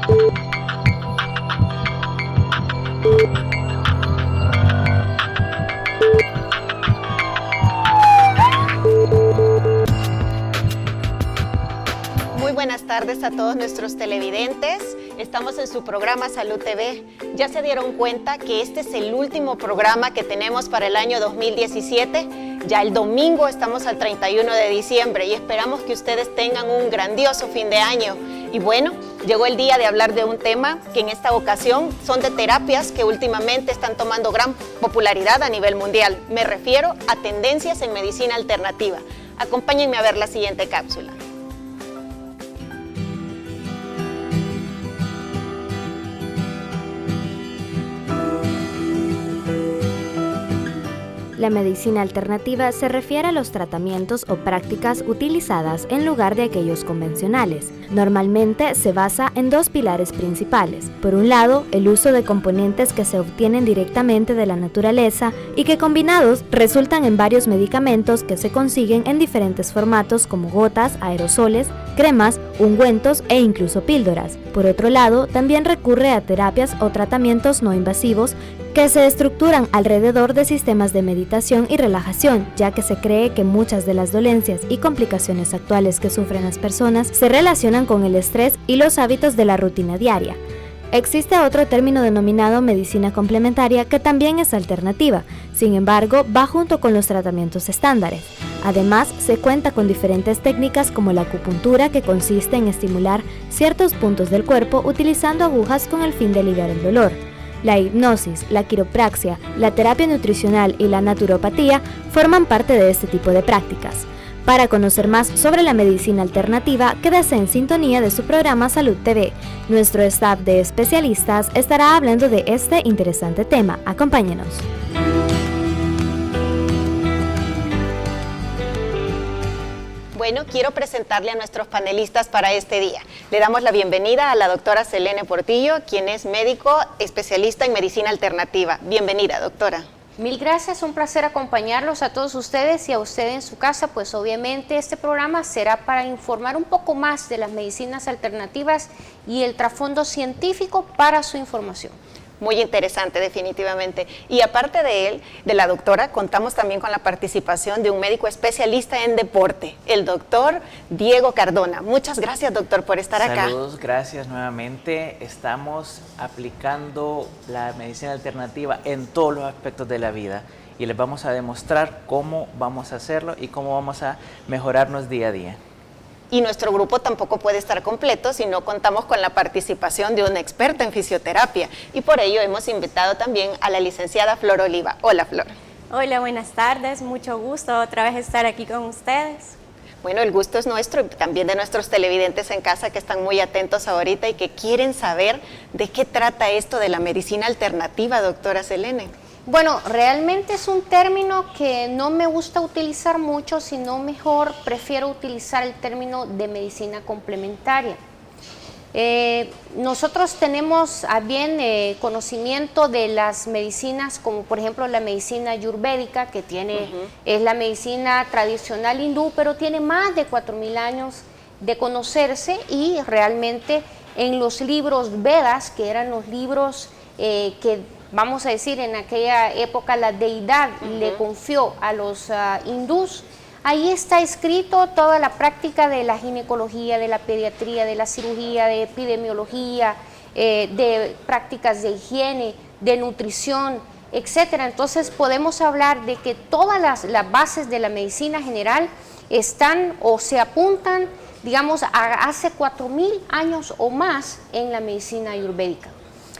Muy buenas tardes a todos nuestros televidentes. Estamos en su programa Salud TV. Ya se dieron cuenta que este es el último programa que tenemos para el año 2017. Ya el domingo estamos al 31 de diciembre y esperamos que ustedes tengan un grandioso fin de año. Y bueno, llegó el día de hablar de un tema que en esta ocasión son de terapias que últimamente están tomando gran popularidad a nivel mundial. Me refiero a tendencias en medicina alternativa. Acompáñenme a ver la siguiente cápsula. La medicina alternativa se refiere a los tratamientos o prácticas utilizadas en lugar de aquellos convencionales. Normalmente se basa en dos pilares principales. Por un lado, el uso de componentes que se obtienen directamente de la naturaleza y que combinados resultan en varios medicamentos que se consiguen en diferentes formatos como gotas, aerosoles, cremas, ungüentos e incluso píldoras. Por otro lado, también recurre a terapias o tratamientos no invasivos que se estructuran alrededor de sistemas de meditación y relajación, ya que se cree que muchas de las dolencias y complicaciones actuales que sufren las personas se relacionan con el estrés y los hábitos de la rutina diaria. Existe otro término denominado medicina complementaria que también es alternativa, sin embargo, va junto con los tratamientos estándares. Además, se cuenta con diferentes técnicas como la acupuntura, que consiste en estimular ciertos puntos del cuerpo utilizando agujas con el fin de aliviar el dolor. La hipnosis, la quiropraxia, la terapia nutricional y la naturopatía forman parte de este tipo de prácticas. Para conocer más sobre la medicina alternativa, quédese en sintonía de su programa Salud TV. Nuestro staff de especialistas estará hablando de este interesante tema. Acompáñenos. Bueno, quiero presentarle a nuestros panelistas para este día. Le damos la bienvenida a la doctora Selene Portillo, quien es médico especialista en medicina alternativa. Bienvenida, doctora. Mil gracias, un placer acompañarlos a todos ustedes y a usted en su casa, pues obviamente este programa será para informar un poco más de las medicinas alternativas y el trasfondo científico para su información. Muy interesante, definitivamente. Y aparte de él, de la doctora, contamos también con la participación de un médico especialista en deporte, el doctor Diego Cardona. Muchas gracias, doctor, por estar acá. Saludos, gracias nuevamente. Estamos aplicando la medicina alternativa en todos los aspectos de la vida y les vamos a demostrar cómo vamos a hacerlo y cómo vamos a mejorarnos día a día. Y nuestro grupo tampoco puede estar completo si no contamos con la participación de una experta en fisioterapia. Y por ello hemos invitado también a la licenciada Flor Oliva. Hola, Flor. Hola, buenas tardes. Mucho gusto otra vez estar aquí con ustedes. Bueno, el gusto es nuestro y también de nuestros televidentes en casa que están muy atentos ahorita y que quieren saber de qué trata esto de la medicina alternativa, doctora Selene. Bueno, realmente es un término que no me gusta utilizar mucho, sino mejor prefiero utilizar el término de medicina complementaria. Nosotros tenemos a bien conocimiento de las medicinas como por ejemplo la medicina ayurvédica, que es la medicina tradicional hindú, pero tiene más de 4000 años de conocerse, y realmente en los libros Vedas, que eran los libros que vamos a decir en aquella época la deidad le confió a los hindús, ahí está escrito toda la práctica de la ginecología, de la pediatría, de la cirugía, de epidemiología, de prácticas de higiene, de nutrición, etcétera. Entonces podemos hablar de que todas las bases de la medicina general están o se apuntan, digamos, a hace 4000 años o más en la medicina ayurvédica.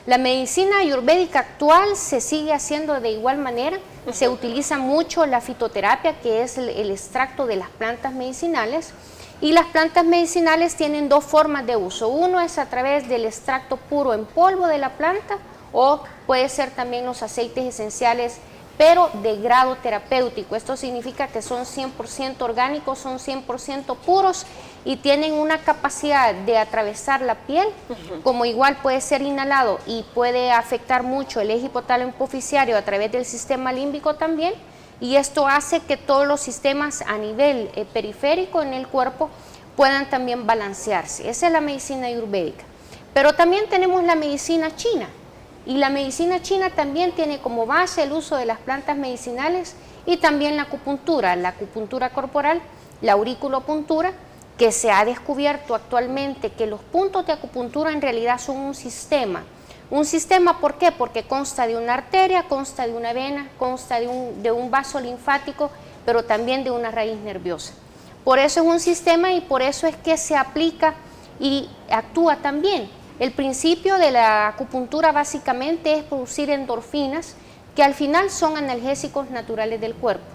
La medicina ayurvédica actual se sigue haciendo de igual manera. Se utiliza mucho la fitoterapia, que es el extracto de las plantas medicinales, y las plantas medicinales tienen dos formas de uso. Uno es a través del extracto puro en polvo de la planta, o puede ser también los aceites esenciales, pero de grado terapéutico. Esto significa que son 100% orgánicos, son 100% puros y tienen una capacidad de atravesar la piel, como igual puede ser inhalado y puede afectar mucho el eje hipotálamo hipoficiario a través del sistema límbico también, y esto hace que todos los sistemas a nivel periférico en el cuerpo puedan también balancearse. Esa es la medicina ayurvédica. Pero también tenemos la medicina china, y la medicina china también tiene como base el uso de las plantas medicinales y también la acupuntura corporal, la auriculopuntura, que se ha descubierto actualmente que los puntos de acupuntura en realidad son un sistema. Un sistema, ¿por qué? Porque consta de una arteria, consta de una vena, consta de un vaso linfático, pero también de una raíz nerviosa. Por eso es un sistema y por eso es que se aplica y actúa también. El principio de la acupuntura básicamente es producir endorfinas, que al final son analgésicos naturales del cuerpo.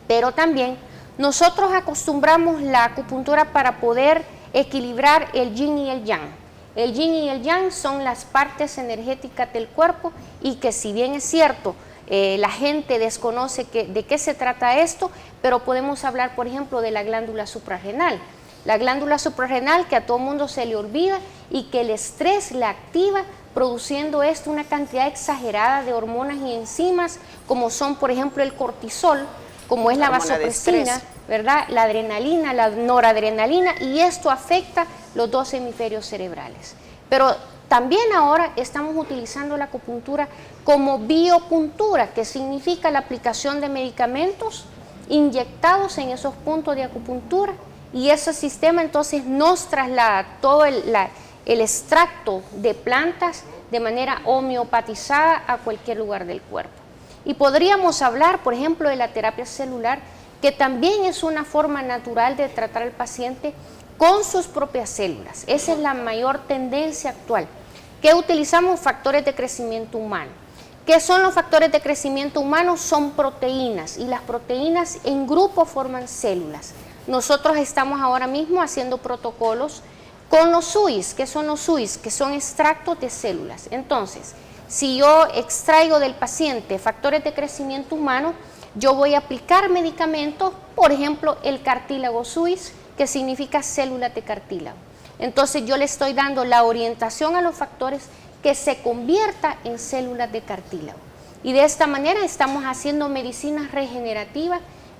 Pero también nosotros acostumbramos la acupuntura para poder equilibrar el yin y el yang. El yin y el yang son las partes energéticas del cuerpo y que, si bien es cierto, la gente desconoce de qué se trata esto, pero podemos hablar, por ejemplo, de la glándula suprarrenal. La glándula suprarrenal, que a todo mundo se le olvida y que el estrés la activa, produciendo una cantidad exagerada de hormonas y enzimas, como son, por ejemplo, el cortisol, como es la vasopresina, ¿verdad? La adrenalina, la noradrenalina, y esto afecta los dos hemisferios cerebrales. Pero también ahora estamos utilizando la acupuntura como biopuntura, que significa la aplicación de medicamentos inyectados en esos puntos de acupuntura, y ese sistema entonces nos traslada todo el extracto de plantas de manera homeopatizada a cualquier lugar del cuerpo. Y podríamos hablar, por ejemplo, de la terapia celular, que también es una forma natural de tratar al paciente con sus propias células. Esa es la mayor tendencia actual, que utilizamos factores de crecimiento humano. ¿Qué son los factores de crecimiento humano? Son proteínas, y las proteínas en grupo forman células. Nosotros estamos ahora mismo haciendo protocolos con los SUIs. ¿Qué son los SUIs? Que son extractos de células. Entonces, si yo extraigo del paciente factores de crecimiento humano, yo voy a aplicar medicamentos, por ejemplo, el cartílago suis, que significa células de cartílago. Entonces yo le estoy dando la orientación a los factores que se convierta en células de cartílago. Y de esta manera estamos haciendo medicinas regenerativas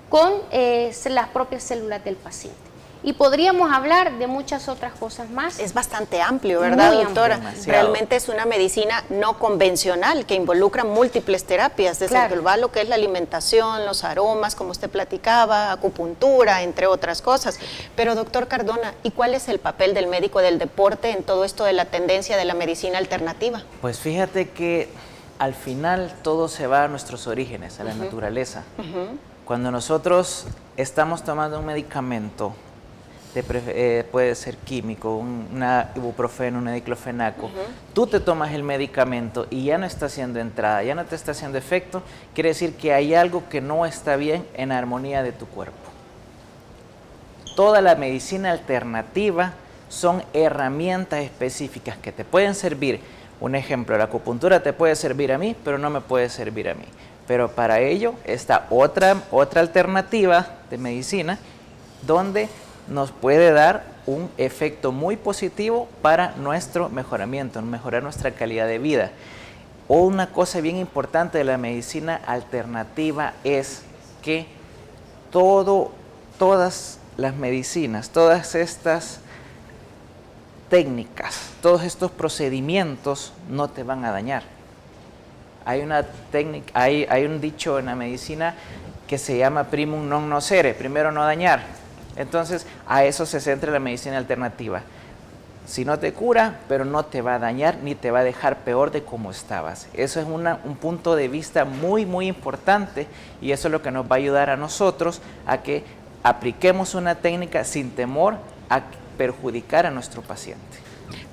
con las propias células del paciente. Y podríamos hablar de muchas otras cosas más. Es bastante amplio, ¿verdad, Muy doctora? amplio. Realmente es una medicina no convencional que involucra múltiples terapias, desde lo que es la alimentación, los aromas, como usted platicaba, acupuntura, entre otras cosas. Pero, doctor Cardona, ¿y cuál es el papel del médico del deporte en todo esto de la tendencia de la medicina alternativa? Pues fíjate que al final todo se va a nuestros orígenes, a la naturaleza. Cuando nosotros estamos tomando un medicamento, puede ser químico, una ibuprofeno, un diclofenaco, tú te tomas el medicamento y ya no está haciendo entrada, ya no te está haciendo efecto, quiere decir que hay algo que no está bien en armonía de tu cuerpo. Toda la medicina alternativa son herramientas específicas que te pueden servir. Un ejemplo, la acupuntura te puede servir a mí, pero no me puede servir a mí. Pero para ello está otra alternativa de medicina donde nos puede dar un efecto muy positivo para nuestro mejoramiento, mejorar nuestra calidad de vida. Una cosa bien importante de la medicina alternativa es que todas las medicinas, todas estas técnicas, todos estos procedimientos no te van a dañar. Hay un dicho en la medicina que se llama primum non nocere, primero no dañar. Entonces, a eso se centra la medicina alternativa. Si no te cura, pero no te va a dañar ni te va a dejar peor de como estabas. Eso es un punto de vista muy, muy importante, y eso es lo que nos va a ayudar a nosotros a que apliquemos una técnica sin temor a perjudicar a nuestro paciente.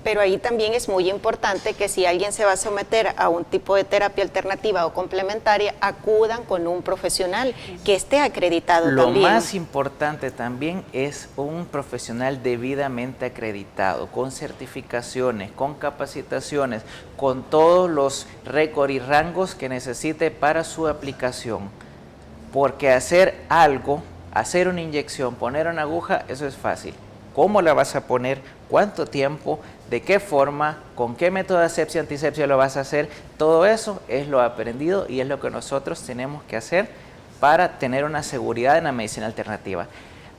Pero ahí también es muy importante que si alguien se va a someter a un tipo de terapia alternativa o complementaria, acudan con un profesional que esté acreditado también. Lo más importante también es un profesional debidamente acreditado, con certificaciones, con capacitaciones, con todos los récords y rangos que necesite para su aplicación. Porque hacer algo, hacer una inyección, poner una aguja, eso es fácil. ¿Cómo la vas a poner? ¿Cuánto tiempo? ¿De qué forma? ¿Con qué método de asepsia, antisepsia lo vas a hacer? Todo eso es lo aprendido y es lo que nosotros tenemos que hacer para tener una seguridad en la medicina alternativa.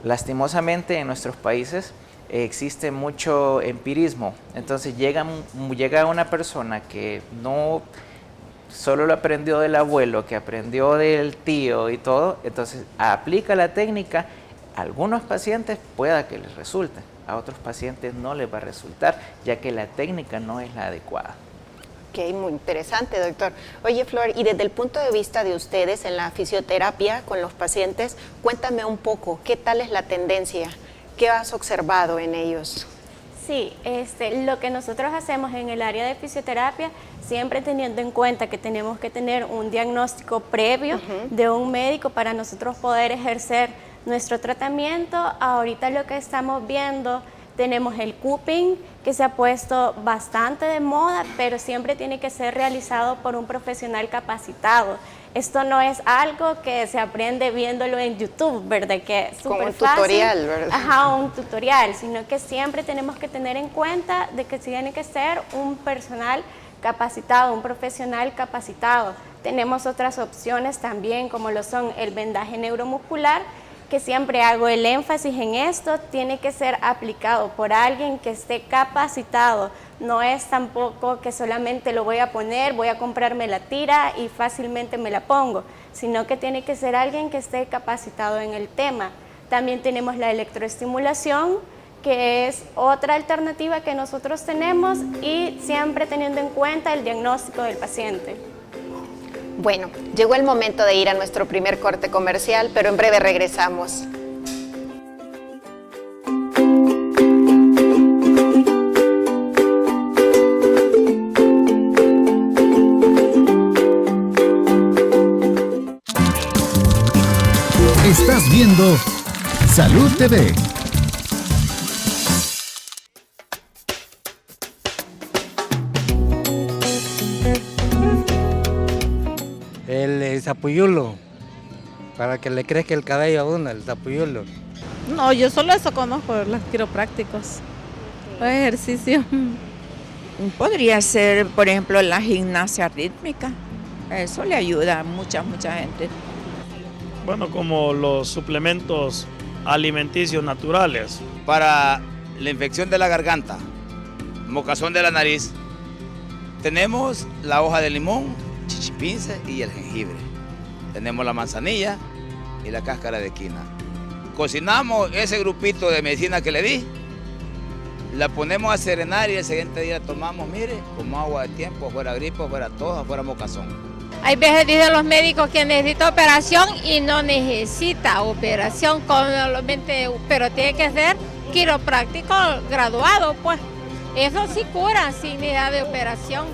Lastimosamente en nuestros países existe mucho empirismo. Entonces llega una persona que no solo lo aprendió del abuelo, que aprendió del tío y todo, entonces aplica la técnica. A algunos pacientes pueda que les resulte, a otros pacientes no les va a resultar, ya que la técnica no es la adecuada. Ok, muy interesante, doctor. Oye, Flor, y desde el punto de vista de ustedes en la fisioterapia con los pacientes, cuéntame un poco, ¿qué tal es la tendencia? ¿Qué has observado en ellos? Sí, lo que nosotros hacemos en el área de fisioterapia, siempre teniendo en cuenta que tenemos que tener un diagnóstico previo de un médico para nosotros poder ejercer nuestro tratamiento. Ahorita lo que estamos viendo, tenemos el cupping, que se ha puesto bastante de moda, pero siempre tiene que ser realizado por un profesional capacitado. Esto no es algo que se aprende viéndolo en YouTube, ¿verdad? Que es súper fácil. Como un tutorial, ¿verdad? Ajá, un tutorial, sino que siempre tenemos que tener en cuenta de que tiene que ser un personal capacitado, un profesional capacitado. Tenemos otras opciones también, como lo son el vendaje neuromuscular, que siempre hago el énfasis en esto, tiene que ser aplicado por alguien que esté capacitado. No es tampoco que solamente lo voy a poner, voy a comprarme la tira y fácilmente me la pongo, sino que tiene que ser alguien que esté capacitado en el tema. También tenemos la electroestimulación, que es otra alternativa que nosotros tenemos, y siempre teniendo en cuenta el diagnóstico del paciente. Bueno, llegó el momento de ir a nuestro primer corte comercial, pero en breve regresamos. Estás viendo Salud TV. El sapuyulo, para que le crezca el cabello a uno, el sapuyulo. No, yo solo eso conozco, los quiroprácticos, los ejercicios. Podría ser, por ejemplo, la gimnasia rítmica. Eso le ayuda a mucha gente. Bueno, como los suplementos alimenticios naturales. Para la infección de la garganta, mocazón de la nariz, tenemos la hoja de limón, chichipince y el jengibre. Tenemos la manzanilla y la cáscara de quina. Cocinamos ese grupito de medicina que le di, la ponemos a serenar y el siguiente día tomamos, mire, como agua de tiempo, fuera gripe, fuera tos, fuera mocazón. Hay veces dicen los médicos que necesita operación y no necesita operación, pero tiene que ser quiropráctico graduado, pues. Eso sí cura sin necesidad de operación.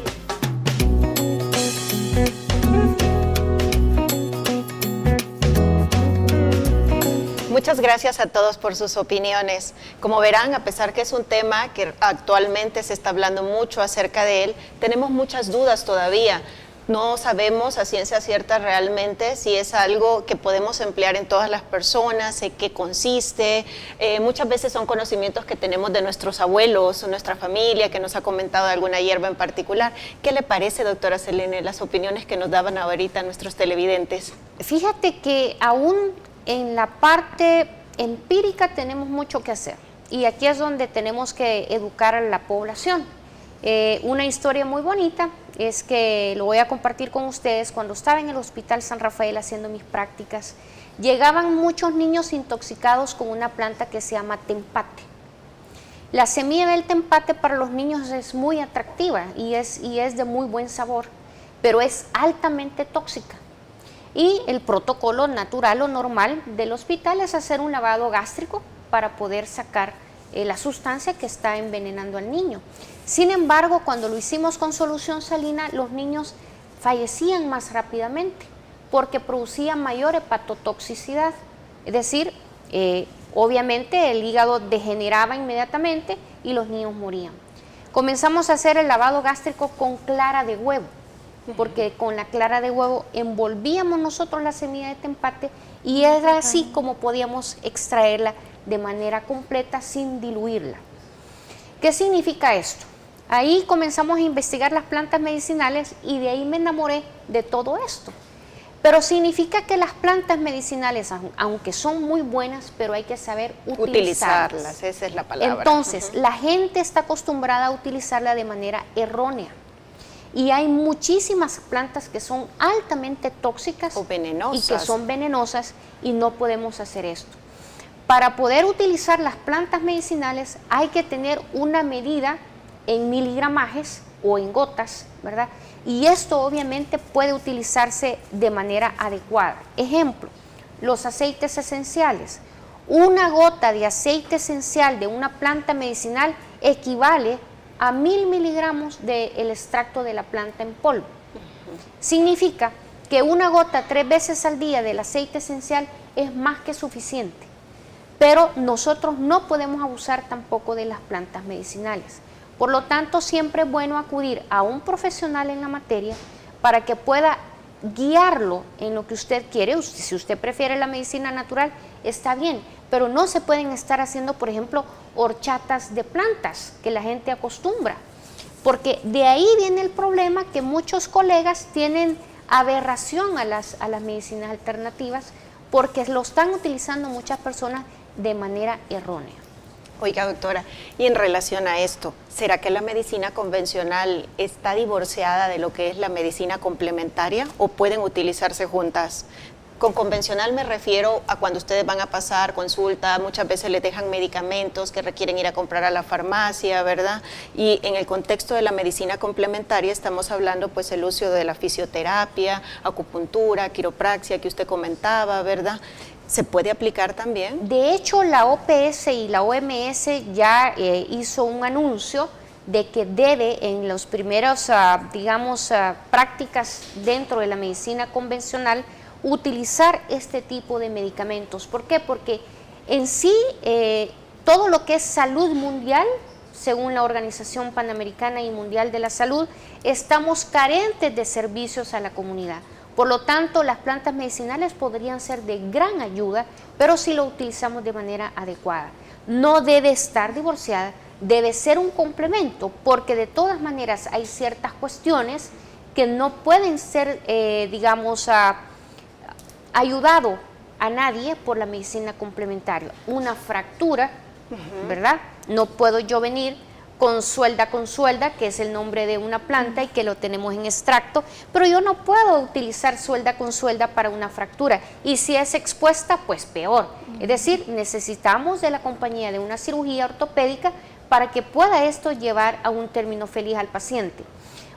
Muchas gracias a todos por sus opiniones. Como verán, a pesar que es un tema que actualmente se está hablando mucho acerca de él, tenemos muchas dudas todavía. No sabemos a ciencia cierta realmente si es algo que podemos emplear en todas las personas, en qué consiste. Muchas veces son conocimientos que tenemos de nuestros abuelos o nuestra familia que nos ha comentado de alguna hierba en particular. ¿Qué le parece, doctora Selene, las opiniones que nos daban ahorita nuestros televidentes? Fíjate que aún en la parte empírica tenemos mucho que hacer, y aquí es donde tenemos que educar a la población. Una historia muy bonita es que lo voy a compartir con ustedes. Cuando estaba en el Hospital San Rafael haciendo mis prácticas, llegaban muchos niños intoxicados con una planta que se llama tempate. La semilla del tempate para los niños es muy atractiva y es de muy buen sabor, pero es altamente tóxica. Y el protocolo natural o normal del hospital es hacer un lavado gástrico para poder sacar la sustancia que está envenenando al niño. Sin embargo, cuando lo hicimos con solución salina, los niños fallecían más rápidamente porque producía mayor hepatotoxicidad. Es decir, obviamente el hígado degeneraba inmediatamente y los niños morían. Comenzamos a hacer el lavado gástrico con clara de huevo, porque con la clara de huevo envolvíamos nosotros la semilla de tempate y era así como podíamos extraerla de manera completa sin diluirla. ¿Qué significa esto? Ahí comenzamos a investigar las plantas medicinales y de ahí me enamoré de todo esto. Pero significa que las plantas medicinales, aunque son muy buenas, pero hay que saber utilizarlas. Esa es la palabra. Entonces, la gente está acostumbrada a utilizarla de manera errónea. Y hay muchísimas plantas que son altamente tóxicas o venenosas. Y que son venenosas y no podemos hacer esto. Para poder utilizar las plantas medicinales hay que tener una medida en miligramajes o en gotas, ¿verdad? Y esto obviamente puede utilizarse de manera adecuada. Ejemplo, los aceites esenciales. Una gota de aceite esencial de una planta medicinal equivale a 1000 miligramos del extracto de la planta en polvo. Significa que una gota 3 veces al día del aceite esencial es más que suficiente. Pero nosotros no podemos abusar tampoco de las plantas medicinales. Por lo tanto, siempre es bueno acudir a un profesional en la materia para que pueda guiarlo en lo que usted quiere. Si usted prefiere la medicina natural, está bien, pero no se pueden estar haciendo, por ejemplo, horchatas de plantas que la gente acostumbra, porque de ahí viene el problema que muchos colegas tienen aberración a las medicinas alternativas porque lo están utilizando muchas personas de manera errónea. Oiga, doctora, y en relación a esto, ¿será que la medicina convencional está divorciada de lo que es la medicina complementaria o pueden utilizarse juntas? Con convencional me refiero a cuando ustedes van a pasar consulta, muchas veces les dejan medicamentos que requieren ir a comprar a la farmacia, ¿verdad? Y en el contexto de la medicina complementaria estamos hablando pues el uso de la fisioterapia, acupuntura, quiropraxia que usted comentaba, ¿verdad? ¿Se puede aplicar también? De hecho, la OPS y la OMS ya hizo un anuncio de que debe en los primeros, prácticas dentro de la medicina convencional utilizar este tipo de medicamentos. ¿Por qué? Porque en sí todo lo que es salud mundial, según la Organización Panamericana y Mundial de la Salud, estamos carentes de servicios a la comunidad. Por lo tanto, las plantas medicinales podrían ser de gran ayuda, pero si lo utilizamos de manera adecuada. No debe estar divorciada, debe ser un complemento, porque de todas maneras hay ciertas cuestiones que no pueden ser, ayudado a nadie por la medicina complementaria. Una fractura, ¿verdad? No puedo yo venir con suelda, que es el nombre de una planta y que lo tenemos en extracto, pero yo no puedo utilizar suelda con suelda para una fractura, y si es expuesta, pues peor. Es decir, necesitamos de la compañía de una cirugía ortopédica para que pueda esto llevar a un término feliz al paciente.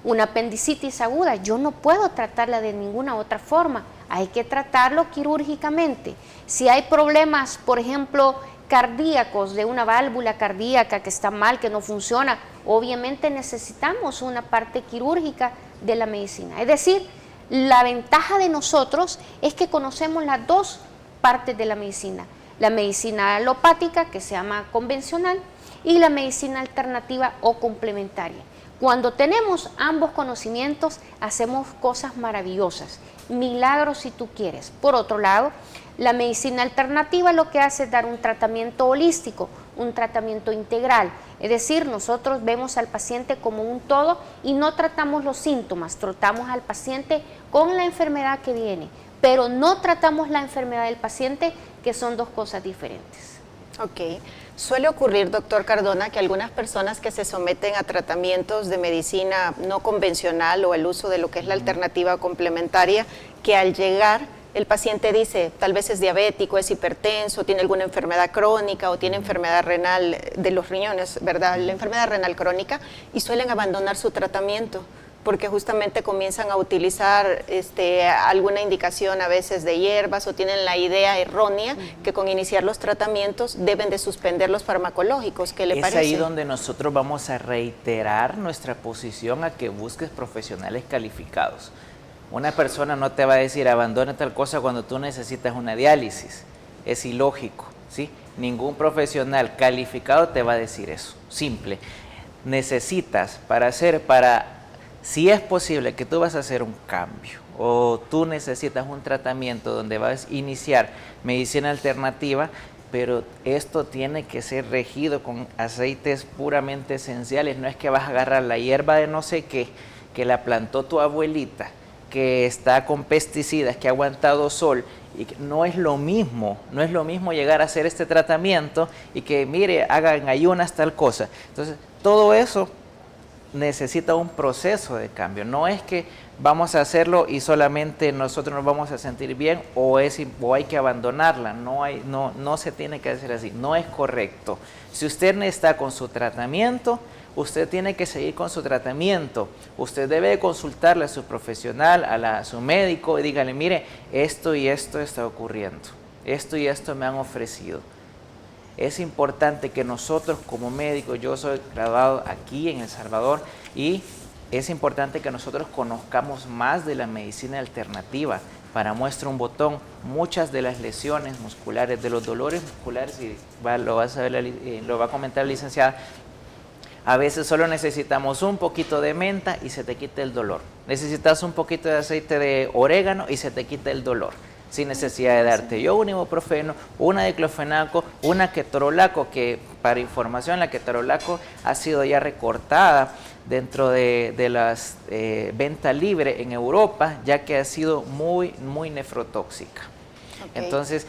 Una apendicitis aguda, yo no puedo tratarla de ninguna otra forma, hay que tratarlo quirúrgicamente. Si hay problemas, por ejemplo, cardíacos, de una válvula cardíaca que está mal, que no funciona, obviamente necesitamos una parte quirúrgica de la medicina. Es decir, la ventaja de nosotros es que conocemos las dos partes de la medicina alopática, que se llama convencional, y la medicina alternativa o complementaria. Cuando tenemos ambos conocimientos, hacemos cosas maravillosas, milagros si tú quieres. Por otro lado, la medicina alternativa lo que hace es dar un tratamiento holístico, un tratamiento integral. Es decir, nosotros vemos al paciente como un todo y no tratamos los síntomas, tratamos al paciente con la enfermedad que viene, pero no tratamos la enfermedad del paciente, que son dos cosas diferentes. Ok. Suele ocurrir, doctor Cardona, que algunas personas que se someten a tratamientos de medicina no convencional o el uso de lo que es la alternativa complementaria, que al llegar el paciente dice, tal vez es diabético, es hipertenso, tiene alguna enfermedad crónica o tiene enfermedad renal de los riñones, ¿verdad? La enfermedad renal crónica, y suelen abandonar su tratamiento porque justamente comienzan a utilizar alguna indicación a veces de hierbas o tienen la idea errónea que con iniciar los tratamientos deben de suspender los farmacológicos. ¿Qué le parece? Es ahí donde nosotros vamos a reiterar nuestra posición a que busques profesionales calificados. Una persona no te va a decir abandona tal cosa cuando tú necesitas una diálisis. Es ilógico, ¿sí? Ningún profesional calificado te va a decir eso. Simple. Necesitas si es posible que tú vas a hacer un cambio o tú necesitas un tratamiento donde vas a iniciar medicina alternativa, pero esto tiene que ser regido con aceites puramente esenciales. No es que vas a agarrar la hierba de no sé qué, que la plantó tu abuelita, que está con pesticidas, que ha aguantado sol, y que no es lo mismo llegar a hacer este tratamiento y que mire, hagan ayunas tal cosa. Entonces, todo eso necesita un proceso de cambio. No es que vamos a hacerlo y solamente nosotros nos vamos a sentir bien o hay que abandonarla. No se tiene que hacer así. No es correcto. Si usted está con su tratamiento, usted tiene que seguir con su tratamiento. Usted debe consultarle a su profesional, a su médico y dígale, mire, esto y esto está ocurriendo. Esto y esto me han ofrecido. Es importante que nosotros como médicos, yo soy graduado aquí en El Salvador, y es importante que nosotros conozcamos más de la medicina alternativa. Para muestra un botón, muchas de las lesiones musculares, de los dolores musculares, y lo va a comentar la licenciada, a veces solo necesitamos un poquito de menta y se te quita el dolor. Necesitas un poquito de aceite de orégano y se te quita el dolor. Sin necesidad de darte yo un ibuprofeno, una diclofenaco, una ketorolaco, que para información la ketorolaco ha sido ya recortada dentro de las venta libre en Europa, ya que ha sido muy nefrotóxica. Okay. Entonces,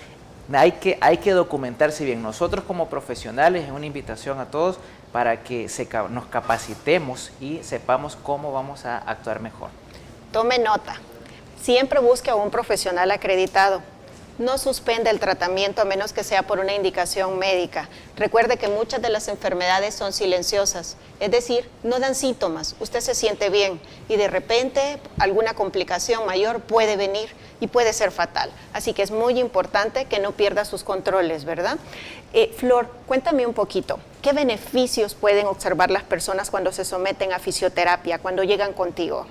hay que documentarse bien. Nosotros como profesionales, es una invitación a todos para que nos capacitemos y sepamos cómo vamos a actuar mejor. Tome nota. Siempre busque a un profesional acreditado. No suspenda el tratamiento a menos que sea por una indicación médica. Recuerde que muchas de las enfermedades son silenciosas, es decir, no dan síntomas. Usted se siente bien y de repente alguna complicación mayor puede venir y puede ser fatal. Así que es muy importante que no pierda sus controles, ¿verdad? Flor, cuéntame un poquito, ¿qué beneficios pueden observar las personas cuando se someten a fisioterapia, cuando llegan contigo?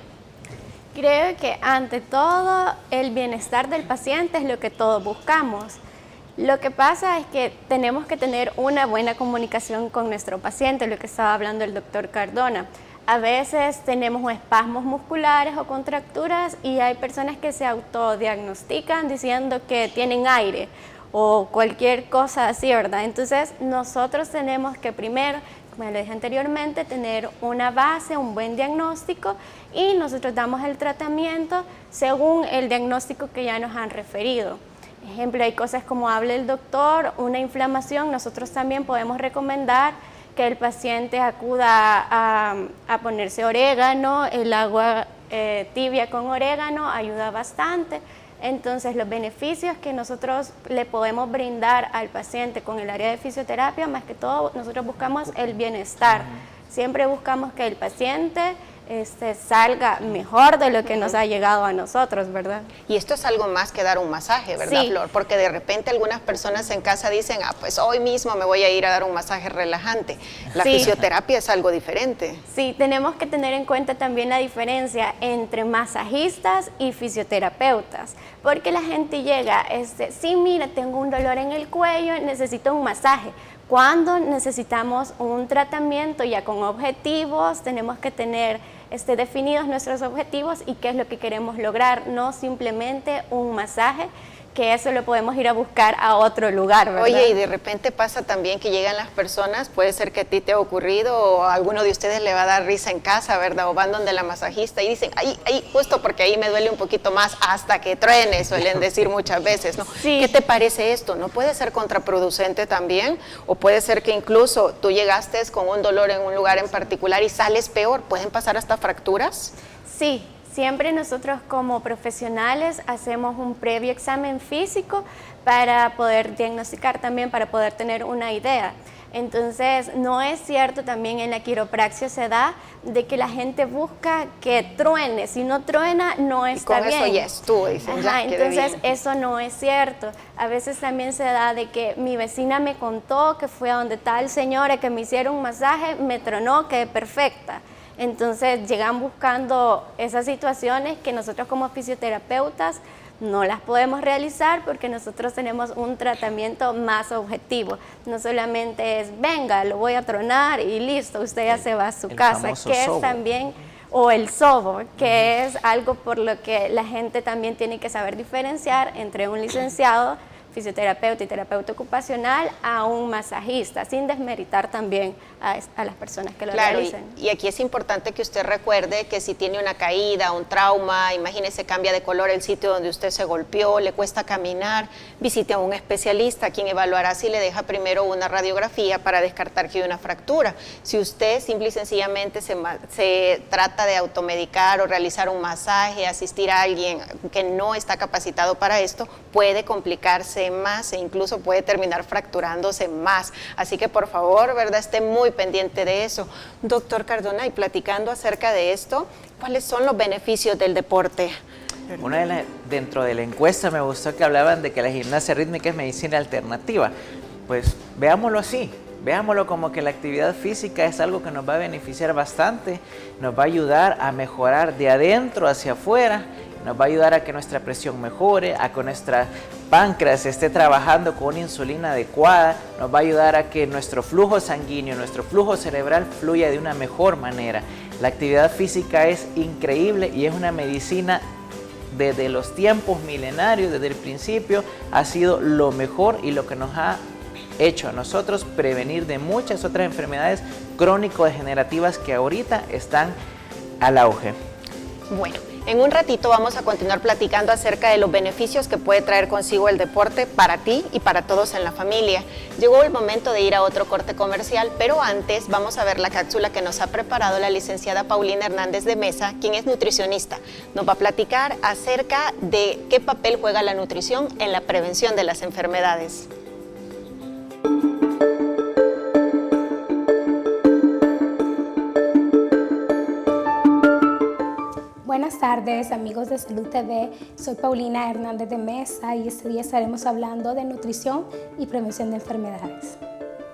Creo que ante todo el bienestar del paciente es lo que todos buscamos. Lo que pasa es que tenemos que tener una buena comunicación con nuestro paciente, lo que estaba hablando el doctor Cardona. A veces tenemos espasmos musculares o contracturas y hay personas que se autodiagnostican diciendo que tienen aire o cualquier cosa así, ¿verdad? Entonces nosotros tenemos que primero, como lo dije anteriormente, tener una base, un buen diagnóstico, y nosotros damos el tratamiento según el diagnóstico que ya nos han referido. Ejemplo, hay cosas como habla el doctor, una inflamación, nosotros también podemos recomendar que el paciente acuda a ponerse orégano, el agua tibia con orégano ayuda bastante. Entonces, los beneficios que nosotros le podemos brindar al paciente con el área de fisioterapia, más que todo, nosotros buscamos el bienestar. Siempre buscamos que el paciente salga mejor de lo que nos ha llegado a nosotros, ¿verdad? Y esto es algo más que dar un masaje, ¿verdad, sí, Flor? Porque de repente algunas personas en casa dicen, pues hoy mismo me voy a ir a dar un masaje relajante. La sí, fisioterapia es algo diferente. Sí, tenemos que tener en cuenta también la diferencia entre masajistas y fisioterapeutas, porque la gente llega, sí, mira, tengo un dolor en el cuello, necesito un masaje. Cuando necesitamos un tratamiento ya con objetivos, tenemos que tener definidos nuestros objetivos y qué es lo que queremos lograr, no simplemente un masaje, que eso lo podemos ir a buscar a otro lugar, ¿verdad? Oye, y de repente pasa también que llegan las personas, puede ser que a ti te ha ocurrido o a alguno de ustedes le va a dar risa en casa, ¿verdad? O van donde la masajista y dicen, ahí, justo porque ahí me duele un poquito más hasta que truene, suelen decir muchas veces, ¿no? Sí. ¿Qué te parece esto? ¿No puede ser contraproducente también? O puede ser que incluso tú llegaste con un dolor en un lugar en particular y sales peor, ¿pueden pasar hasta fracturas? Sí. Siempre nosotros como profesionales hacemos un previo examen físico para poder diagnosticar también, para poder tener una idea. Entonces, no es cierto, también en la quiropraxia se da de que la gente busca que truene, si no truena no está bien. Y con eso ya estuvo, dicen, ya quedé bien. Entonces, eso no es cierto. A veces también se da de que mi vecina me contó que fue a donde tal señora que me hicieron un masaje, me tronó, quedé perfecta. Entonces llegan buscando esas situaciones que nosotros como fisioterapeutas no las podemos realizar porque nosotros tenemos un tratamiento más objetivo. No solamente es, venga, lo voy a tronar y listo, usted ya se va a su casa, que es también, o el sobo, que es algo por lo que la gente también tiene que saber diferenciar entre un licenciado fisioterapeuta y terapeuta ocupacional a un masajista, sin desmeritar también a las personas que lo realizan. Y aquí es importante que usted recuerde que si tiene una caída, un trauma, imagínese cambia de color el sitio donde usted se golpeó, le cuesta caminar, visite a un especialista quien evaluará si le deja primero una radiografía para descartar que hay una fractura. Si usted simple y sencillamente se trata de automedicar o realizar un masaje, asistir a alguien que no está capacitado para esto, puede complicarse más e incluso puede terminar fracturándose más. Así que por favor, ¿verdad?, esté muy pendiente de eso. Doctor Cardona, y platicando acerca de esto, ¿cuáles son los beneficios del deporte? Dentro de la encuesta me gustó que hablaban de que la gimnasia rítmica es medicina alternativa. Pues veámoslo así. Veámoslo como que la actividad física es algo que nos va a beneficiar bastante, nos va a ayudar a mejorar de adentro hacia afuera, nos va a ayudar a que nuestra presión mejore, a que nuestra páncreas esté trabajando con una insulina adecuada, nos va a ayudar a que nuestro flujo sanguíneo, nuestro flujo cerebral fluya de una mejor manera. La actividad física es increíble y es una medicina desde los tiempos milenarios, desde el principio, ha sido lo mejor y lo que nos ha hecho a nosotros prevenir de muchas otras enfermedades crónico-degenerativas que ahorita están al auge. Bueno, en un ratito vamos a continuar platicando acerca de los beneficios que puede traer consigo el deporte para ti y para todos en la familia. Llegó el momento de ir a otro corte comercial, pero antes vamos a ver la cápsula que nos ha preparado la licenciada Paulina Hernández de Mesa, quien es nutricionista. Nos va a platicar acerca de qué papel juega la nutrición en la prevención de las enfermedades. Buenas tardes, amigos de Salud TV. Soy Paulina Hernández de Mesa y este día estaremos hablando de nutrición y prevención de enfermedades.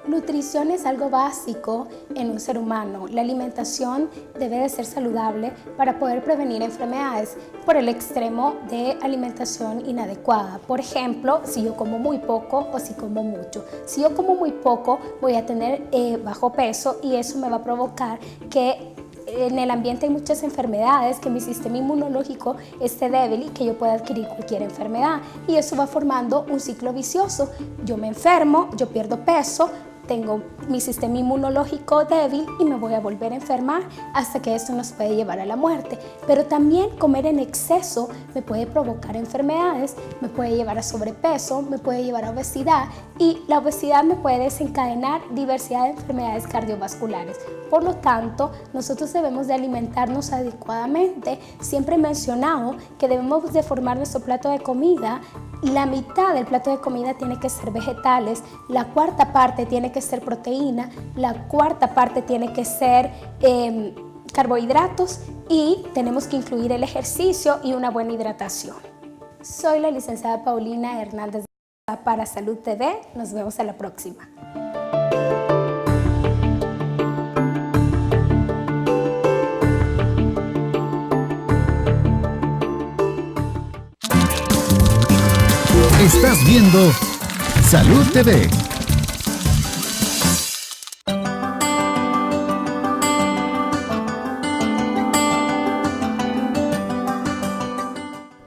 Nutrición es algo básico en un ser humano. La alimentación debe de ser saludable para poder prevenir enfermedades por el extremo de alimentación inadecuada. Por ejemplo, si yo como muy poco o si como mucho. Si yo como muy poco, voy a tener bajo peso y eso me va a provocar que en el ambiente hay muchas enfermedades, que mi sistema inmunológico esté débil y que yo pueda adquirir cualquier enfermedad. Y eso va formando un ciclo vicioso. Yo me enfermo, yo pierdo peso, tengo mi sistema inmunológico débil y me voy a volver a enfermar hasta que esto nos puede llevar a la muerte. Pero también comer en exceso me puede provocar enfermedades, me puede llevar a sobrepeso, me puede llevar a obesidad y la obesidad me puede desencadenar diversidad de enfermedades cardiovasculares. Por lo tanto, nosotros debemos de alimentarnos adecuadamente. Siempre he mencionado que debemos de formar nuestro plato de comida. La mitad del plato de comida tiene que ser vegetales, la cuarta parte tiene que ser proteína, la cuarta parte tiene que ser carbohidratos y tenemos que incluir el ejercicio y una buena hidratación. Soy la licenciada Paulina Hernández para Salud TV. Nos vemos a la próxima. Estás viendo Salud TV.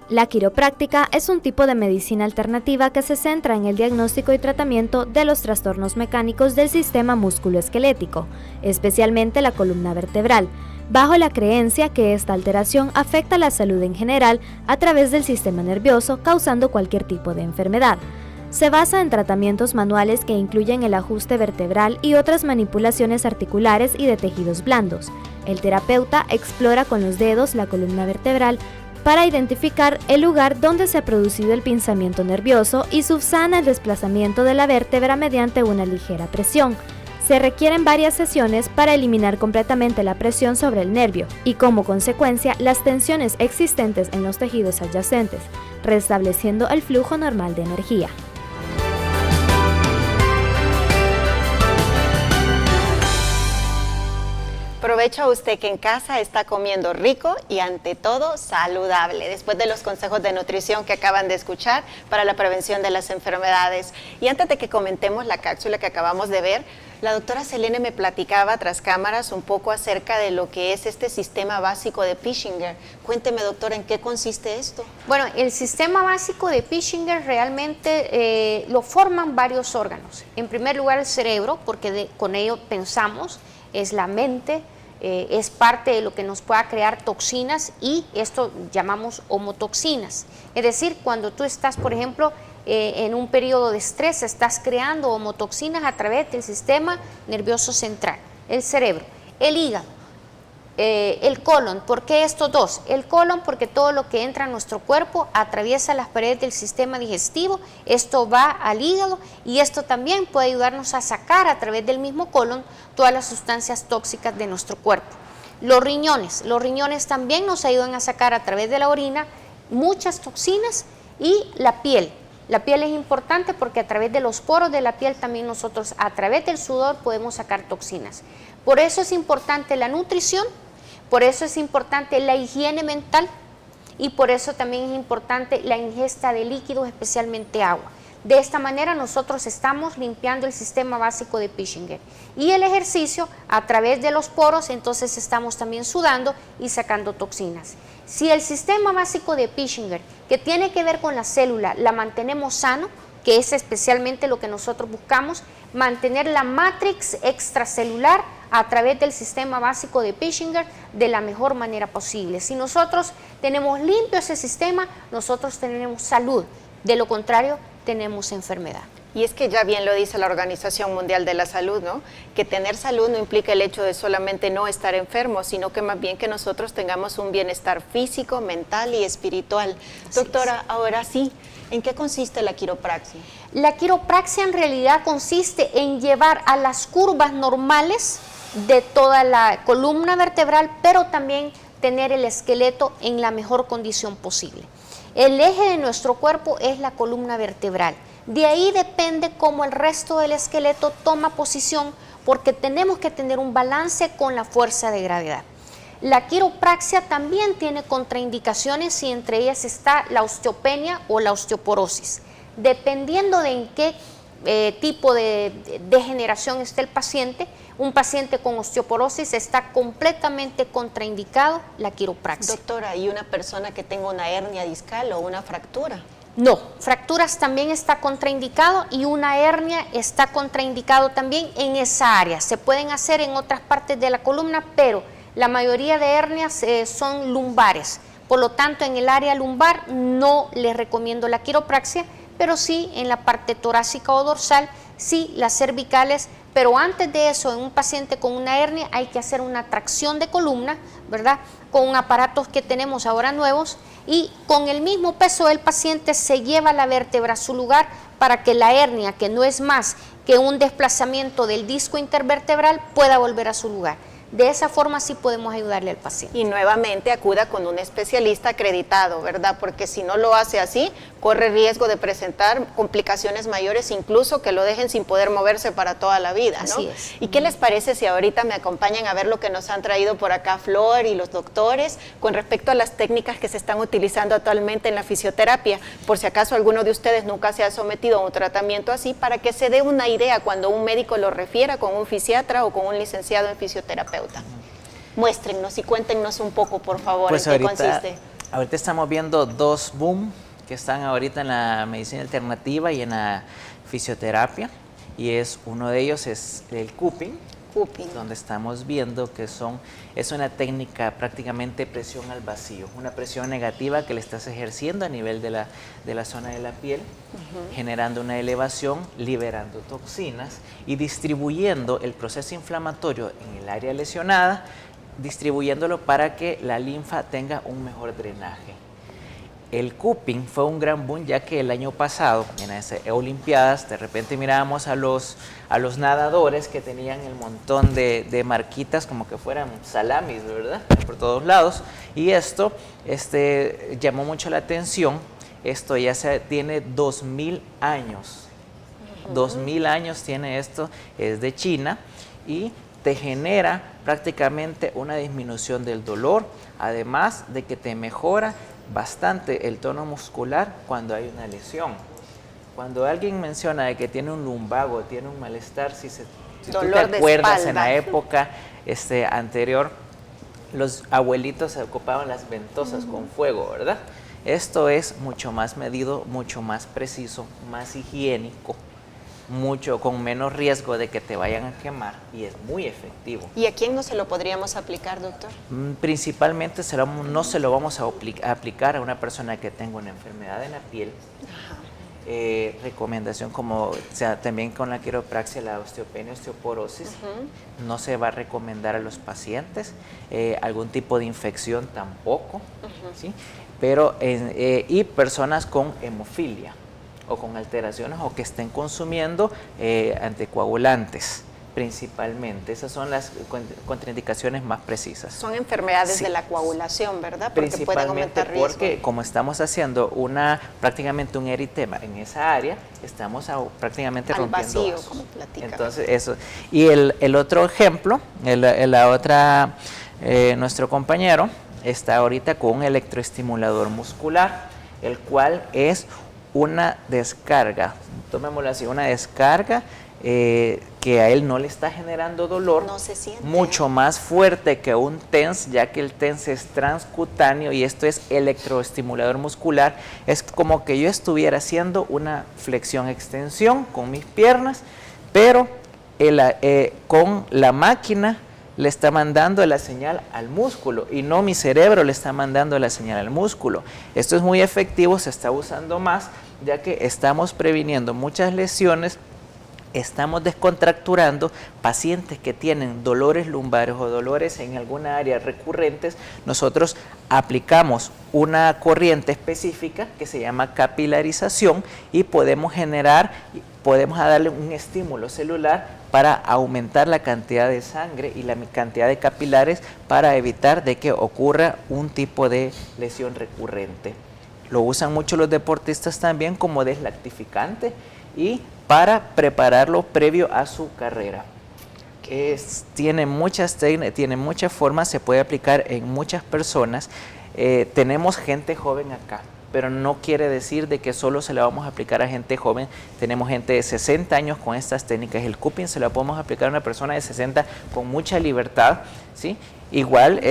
La quiropráctica es un tipo de medicina alternativa que se centra en el diagnóstico y tratamiento de los trastornos mecánicos del sistema musculoesquelético, especialmente la columna vertebral, bajo la creencia que esta alteración afecta la salud en general a través del sistema nervioso, causando cualquier tipo de enfermedad. Se basa en tratamientos manuales que incluyen el ajuste vertebral y otras manipulaciones articulares y de tejidos blandos. El terapeuta explora con los dedos la columna vertebral para identificar el lugar donde se ha producido el pinzamiento nervioso y subsana el desplazamiento de la vértebra mediante una ligera presión. Se requieren varias sesiones para eliminar completamente la presión sobre el nervio y, como consecuencia, las tensiones existentes en los tejidos adyacentes, restableciendo el flujo normal de energía. aprovecha usted que en casa está comiendo rico y ante todo saludable, después de los consejos de nutrición que acaban de escuchar para la prevención de las enfermedades. Y antes de que comentemos la cápsula que acabamos de ver, la doctora Selene me platicaba tras cámaras un poco acerca de lo que es este sistema básico de Pishinger. Cuénteme, doctora, ¿en qué consiste esto? Bueno, el sistema básico de Pishinger realmente lo forman varios órganos. En primer lugar, el cerebro, porque con ello pensamos, es la mente, es parte de lo que nos pueda crear toxinas y esto llamamos homotoxinas. Es decir, cuando tú estás, por ejemplo, en un periodo de estrés, estás creando homotoxinas a través del sistema nervioso central, el cerebro, el hígado, el colon. ¿Por qué estos dos? El colon porque todo lo que entra a nuestro cuerpo atraviesa las paredes del sistema digestivo, esto va al hígado y esto también puede ayudarnos a sacar a través del mismo colon todas las sustancias tóxicas de nuestro cuerpo. Los riñones también nos ayudan a sacar a través de la orina muchas toxinas y la piel. La piel es importante porque a través de los poros de la piel también nosotros a través del sudor podemos sacar toxinas. Por eso es importante la nutrición, por eso es importante la higiene mental y por eso también es importante la ingesta de líquidos, especialmente agua. De esta manera nosotros estamos limpiando el sistema básico de Pishinger. Y el ejercicio a través de los poros, entonces estamos también sudando y sacando toxinas. Si el sistema básico de Pishinger, que tiene que ver con la célula, la mantenemos sano, que es especialmente lo que nosotros buscamos, mantener la matrix extracelular a través del sistema básico de Pishinger de la mejor manera posible. Si nosotros tenemos limpio ese sistema, nosotros tenemos salud. De lo contrario, tenemos enfermedad. Y es que ya bien lo dice la Organización Mundial de la Salud, ¿no? Que tener salud no implica el hecho de solamente no estar enfermos, sino que más bien que nosotros tengamos un bienestar físico, mental y espiritual. Doctora, ahora sí, ¿en qué consiste la quiropraxia? La quiropraxia en realidad consiste en llevar a las curvas normales de toda la columna vertebral, pero también tener el esqueleto en la mejor condición posible. El eje de nuestro cuerpo es la columna vertebral. De ahí depende cómo el resto del esqueleto toma posición, porque tenemos que tener un balance con la fuerza de gravedad. La quiropraxia también tiene contraindicaciones y entre ellas está la osteopenia o la osteoporosis. Dependiendo de en qué tipo de degeneración esté el paciente, un paciente con osteoporosis está completamente contraindicado la quiropraxia. Doctora, ¿y una persona que tenga una hernia discal o una fractura? No, fracturas también está contraindicado y una hernia está contraindicado también en esa área. Se pueden hacer en otras partes de la columna, pero la mayoría de hernias son lumbares. Por lo tanto, en el área lumbar no les recomiendo la quiropraxia, pero sí en la parte torácica o dorsal, sí las cervicales. Pero antes de eso, en un paciente con una hernia hay que hacer una tracción de columna, ¿verdad? Con aparatos que tenemos ahora nuevos y con el mismo peso del paciente se lleva la vértebra a su lugar para que la hernia, que no es más que un desplazamiento del disco intervertebral, pueda volver a su lugar. De esa forma sí podemos ayudarle al paciente. Y nuevamente acuda con un especialista acreditado, ¿verdad? Porque si no lo hace así, corre riesgo de presentar complicaciones mayores, incluso que lo dejen sin poder moverse para toda la vida, ¿no? Así es. ¿Y qué les parece si ahorita me acompañan a ver lo que nos han traído por acá Flor y los doctores con respecto a las técnicas que se están utilizando actualmente en la fisioterapia? Por si acaso alguno de ustedes nunca se ha sometido a un tratamiento así, para que se dé una idea cuando un médico lo refiera con un fisiatra o con un licenciado en fisioterapeuta. Muéstrennos y cuéntenos un poco, por favor, pues en qué consiste. Ahorita estamos viendo dos boom que están ahorita en la medicina alternativa y en la fisioterapia, y uno de ellos es el cupping, donde estamos viendo que es una técnica prácticamente presión al vacío, una presión negativa que le estás ejerciendo a nivel de la zona de la piel, generando una elevación, liberando toxinas y distribuyendo el proceso inflamatorio en el área lesionada, distribuyéndolo para que la linfa tenga un mejor drenaje. El cupping fue un gran boom, ya que el año pasado en las Olimpiadas de repente mirábamos a los nadadores que tenían el montón de marquitas como que fueran salamis, ¿verdad? Por todos lados, y esto llamó mucho la atención. Esto ya tiene 2000 años. 2000 años tiene esto, es de China, y te genera prácticamente una disminución del dolor, además de que te mejora bastante el tono muscular cuando hay una lesión. Cuando alguien menciona de que tiene un lumbago, tiene un malestar, si tú te acuerdas en la época anterior, los abuelitos se ocupaban las ventosas con fuego, ¿verdad? Esto es mucho más medido, mucho más preciso, más higiénico, mucho con menos riesgo de que te vayan a quemar y es muy efectivo. ¿Y a quién no se lo podríamos aplicar, doctor? Principalmente no se lo vamos a aplicar a una persona que tenga una enfermedad en la piel. Recomendación como también con la quiropraxia, la osteopenia, osteoporosis, no se va a recomendar a los pacientes, algún tipo de infección tampoco, ¿sí? Pero y personas con hemofilia o con alteraciones o que estén consumiendo anticoagulantes principalmente. Esas son las contraindicaciones más precisas. Son enfermedades de la coagulación, ¿verdad? Porque pueden aumentar riesgo. Porque como estamos haciendo prácticamente un eritema en esa área, estamos prácticamente rompiendo vacío, vasos. como platica. Entonces eso. Y el otro ejemplo, nuestro compañero está ahorita con un electroestimulador muscular, el cual es una descarga, tomémoslo así, una descarga que a él no le está generando dolor, no se siente, mucho más fuerte que un TENS, ya que el TENS es transcutáneo y esto es electroestimulador muscular. Es como que yo estuviera haciendo una flexión-extensión con mis piernas, pero con la máquina le está mandando la señal al músculo y no mi cerebro le está mandando la señal al músculo. Esto es muy efectivo, se está usando más, ya que estamos previniendo muchas lesiones. Estamos descontracturando pacientes que tienen dolores lumbares o dolores en alguna área recurrentes. Nosotros aplicamos una corriente específica que se llama capilarización y podemos darle un estímulo celular para aumentar la cantidad de sangre y la cantidad de capilares para evitar de que ocurra un tipo de lesión recurrente. Lo usan mucho los deportistas también como deslactificante y para prepararlo previo a su carrera. Tiene muchas formas, se puede aplicar en muchas personas. Tenemos gente joven acá, pero no quiere decir de que solo se la vamos a aplicar a gente joven. Tenemos gente de 60 años con estas técnicas. El cupping se la podemos aplicar a una persona de 60 con mucha libertad, ¿sí? Igual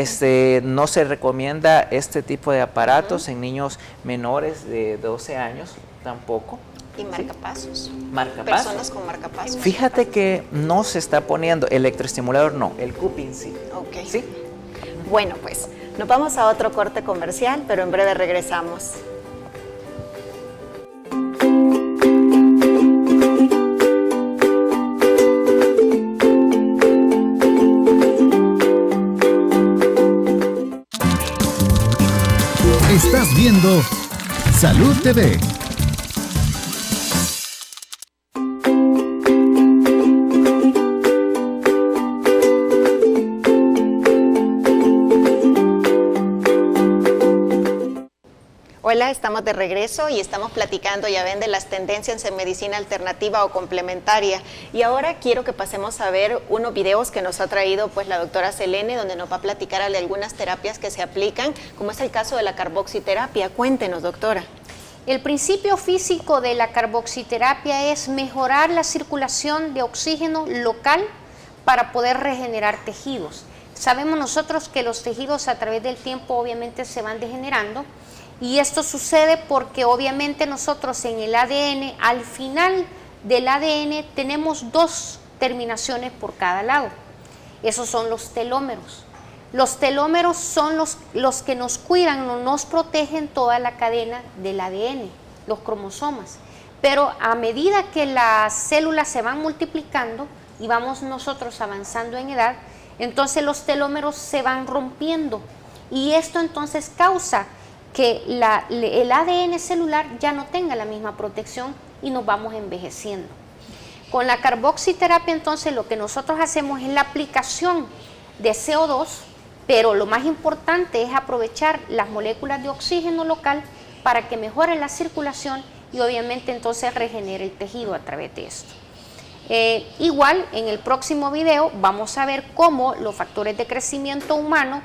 no se recomienda este tipo de aparatos en niños menores de 12 años tampoco. Y marcapasos. Marcapasos. Personas con marcapasos. Fíjate que no se está poniendo electroestimulador, no, el cupping sí. Ok. ¿Sí? Bueno, pues nos vamos a otro corte comercial, pero en breve regresamos. Estás viendo Salud TV. Hola, estamos de regreso y estamos platicando, ya ven, de las tendencias en medicina alternativa o complementaria. Y ahora quiero que pasemos a ver unos videos que nos ha traído pues la doctora Selene, donde nos va a platicar de algunas terapias que se aplican, como es el caso de la carboxiterapia. Cuéntenos, doctora. El principio físico de la carboxiterapia es mejorar la circulación de oxígeno local para poder regenerar tejidos. Sabemos nosotros que los tejidos a través del tiempo obviamente se van degenerando. Y esto sucede porque obviamente nosotros en el ADN, al final del ADN tenemos dos terminaciones por cada lado. Esos son los telómeros. Los telómeros son los que nos cuidan, nos protegen toda la cadena del ADN, los cromosomas. Pero a medida que las células se van multiplicando y vamos nosotros avanzando en edad, entonces los telómeros se van rompiendo. Y esto entonces causa que el ADN celular ya no tenga la misma protección y nos vamos envejeciendo. Con la carboxiterapia entonces lo que nosotros hacemos es la aplicación de CO2, pero lo más importante es aprovechar las moléculas de oxígeno local para que mejore la circulación y obviamente entonces regenere el tejido a través de esto. Igual en el próximo video vamos a ver cómo los factores de crecimiento humano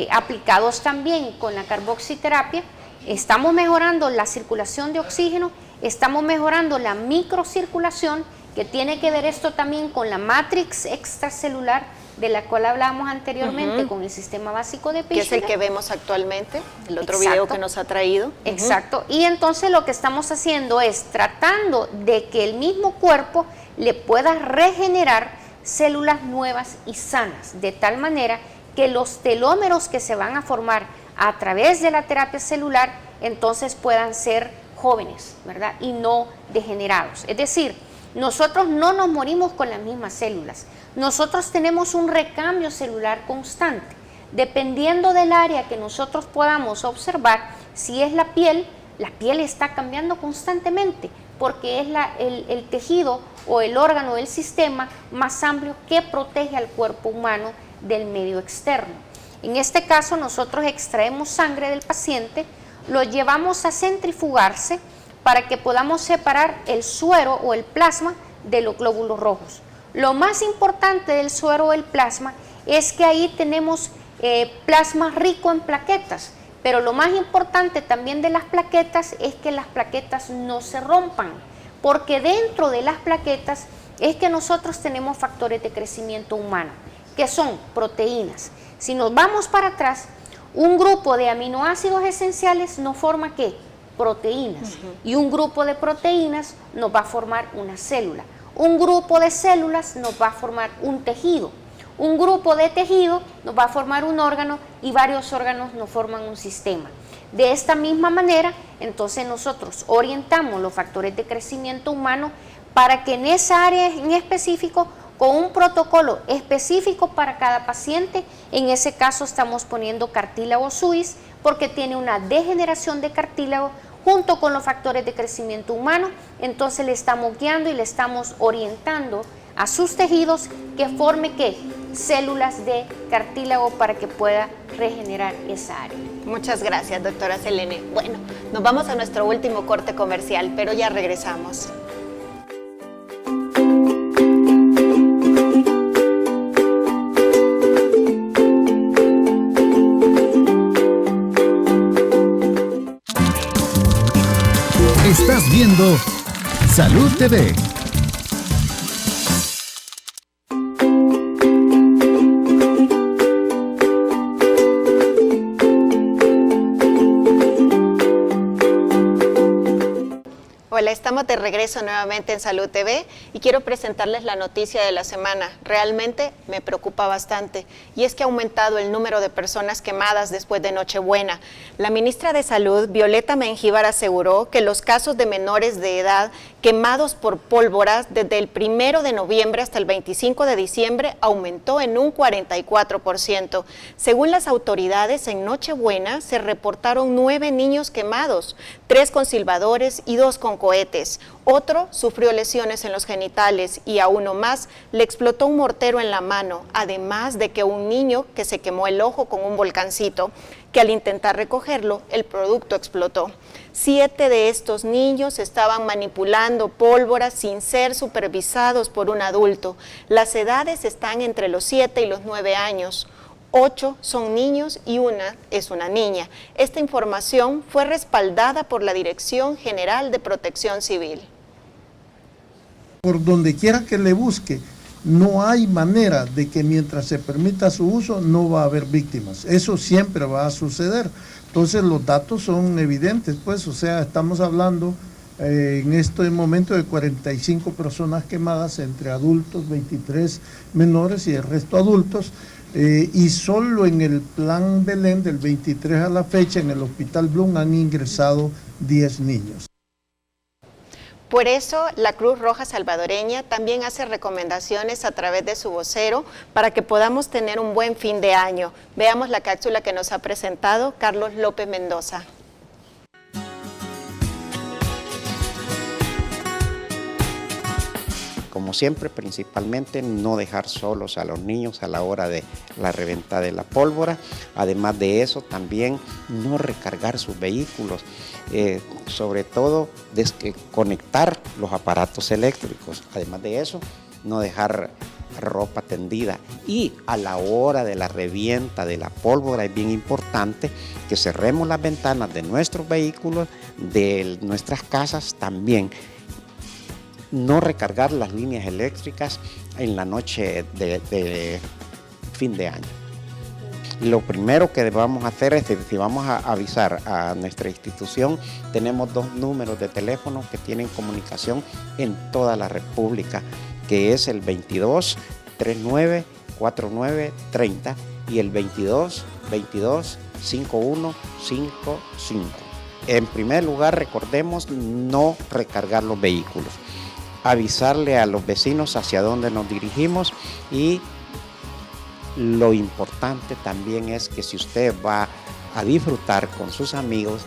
aplicados también con la carboxiterapia, estamos mejorando la circulación de oxígeno, estamos mejorando la microcirculación, que tiene que ver esto también con la matrix extracelular de la cual hablábamos anteriormente, con el sistema básico de Pischinger. Que es el que vemos actualmente, el otro video que nos ha traído. Exacto, y entonces lo que estamos haciendo es tratando de que el mismo cuerpo le pueda regenerar células nuevas y sanas, de tal manera que los telómeros que se van a formar a través de la terapia celular entonces puedan ser jóvenes, ¿verdad? Y no degenerados. Es decir, nosotros no nos morimos con las mismas células, nosotros tenemos un recambio celular constante. Dependiendo del área que nosotros podamos observar, si es la piel está cambiando constantemente, porque es el tejido o el órgano del sistema más amplio que protege al cuerpo humano del medio externo. En este caso nosotros extraemos sangre del paciente, lo llevamos a centrifugarse para que podamos separar el suero o el plasma de los glóbulos rojos. Lo más importante del suero o el plasma es que ahí tenemos plasma rico en plaquetas, pero lo más importante también de las plaquetas es que las plaquetas no se rompan, porque dentro de las plaquetas es que nosotros tenemos factores de crecimiento humano, que son proteínas. Si nos vamos para atrás, un grupo de aminoácidos esenciales nos forma ¿qué? Proteínas. Y un grupo de proteínas nos va a formar una célula. Un grupo de células nos va a formar un tejido. Un grupo de tejido nos va a formar un órgano y varios órganos nos forman un sistema. De esta misma manera, entonces nosotros orientamos los factores de crecimiento humano para que en esa área en específico, con un protocolo específico para cada paciente, en ese caso estamos poniendo cartílago suis porque tiene una degeneración de cartílago junto con los factores de crecimiento humano, entonces le estamos guiando y le estamos orientando a sus tejidos que forme ¿qué? Células de cartílago para que pueda regenerar esa área. Muchas gracias, doctora Selene. Bueno, nos vamos a nuestro último corte comercial, pero ya regresamos. Estás viendo Salud TV. Hola, estamos de regreso nuevamente en Salud TV y quiero presentarles la noticia de la semana. Realmente me preocupa bastante y es que ha aumentado el número de personas quemadas después de Nochebuena. La ministra de Salud, Violeta Mengíbar, aseguró que los casos de menores de edad quemados por pólvora desde el 1 de noviembre hasta el 25 de diciembre aumentó en un 44%. Según las autoridades, en Nochebuena se reportaron 9 niños quemados, 3 con silbadores y 2 con cohetes. Otro sufrió lesiones en los genitales y a uno más le explotó un mortero en la mano, además de que un niño que se quemó el ojo con un volcancito, que al intentar recogerlo, el producto explotó. 7 de estos niños estaban manipulando pólvora sin ser supervisados por un adulto. Las edades están entre los 7 y los 9 años. 8 son niños y una es una niña. Esta información fue respaldada por la Dirección General de Protección Civil. Por donde quiera que le busque, no hay manera de que mientras se permita su uso no va a haber víctimas. Eso siempre va a suceder. Entonces los datos son evidentes, pues, o sea, estamos hablando en este momento de 45 personas quemadas entre adultos, 23 menores y el resto adultos. Y solo en el Plan Belén del 23 a la fecha en el Hospital Blum han ingresado 10 niños. Por eso, la Cruz Roja Salvadoreña también hace recomendaciones a través de su vocero para que podamos tener un buen fin de año. Veamos la cápsula que nos ha presentado Carlos López Mendoza. como siempre, principalmente no dejar solos a los niños a la hora de la reventa de la pólvora. Además de eso, también no recargar sus vehículos, sobre todo desconectar los aparatos eléctricos. Además de eso, no dejar ropa tendida, y a la hora de la revienta de la pólvora es bien importante que cerremos las ventanas de nuestros vehículos, de nuestras casas también. No recargar las líneas eléctricas en la noche de fin de año. Lo primero que vamos a hacer es, si vamos a avisar a nuestra institución, tenemos 2 números de teléfono que tienen comunicación en toda la República, que es el 22 39 49 30 y el 22 22 51 55. En primer lugar, recordemos no recargar los vehículos, avisarle a los vecinos hacia dónde nos dirigimos, y lo importante también es que si usted va a disfrutar con sus amigos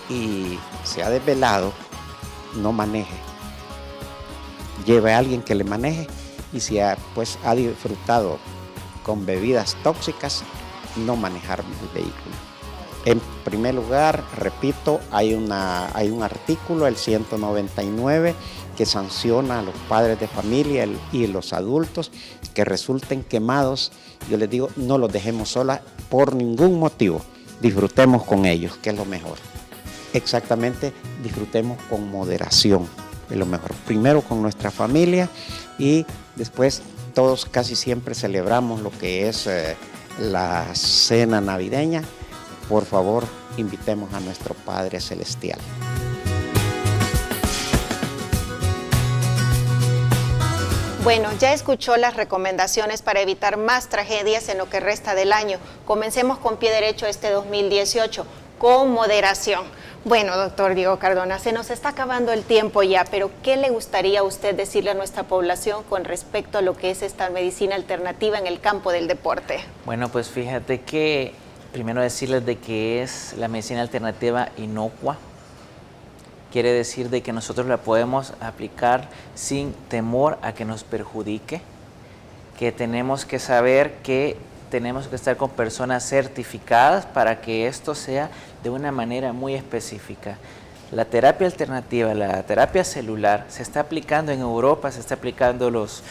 y se ha desvelado, no maneje. Lleve a alguien que le maneje, y si ha disfrutado con bebidas tóxicas, no manejar el vehículo. En primer lugar, repito, hay un artículo, el 199, que sanciona a los padres de familia y los adultos que resulten quemados. Yo les digo, no los dejemos solas por ningún motivo, disfrutemos con ellos, que es lo mejor. Exactamente, disfrutemos con moderación, es lo mejor. Primero con nuestra familia, y después todos casi siempre celebramos lo que es la cena navideña. Por favor, invitemos a nuestro Padre Celestial. Bueno, ya escuchó las recomendaciones para evitar más tragedias en lo que resta del año. Comencemos con pie derecho este 2018, con moderación. Bueno, doctor Diego Cardona, se nos está acabando el tiempo ya, pero ¿qué le gustaría a usted decirle a nuestra población con respecto a lo que es esta medicina alternativa en el campo del deporte? Bueno, pues fíjate que primero decirles de que es la medicina alternativa inocua. Quiere decir de que nosotros la podemos aplicar sin temor a que nos perjudique, que tenemos que saber que tenemos que estar con personas certificadas para que esto sea de una manera muy específica. La terapia alternativa, la terapia celular, se está aplicando en Europa, se está aplicando los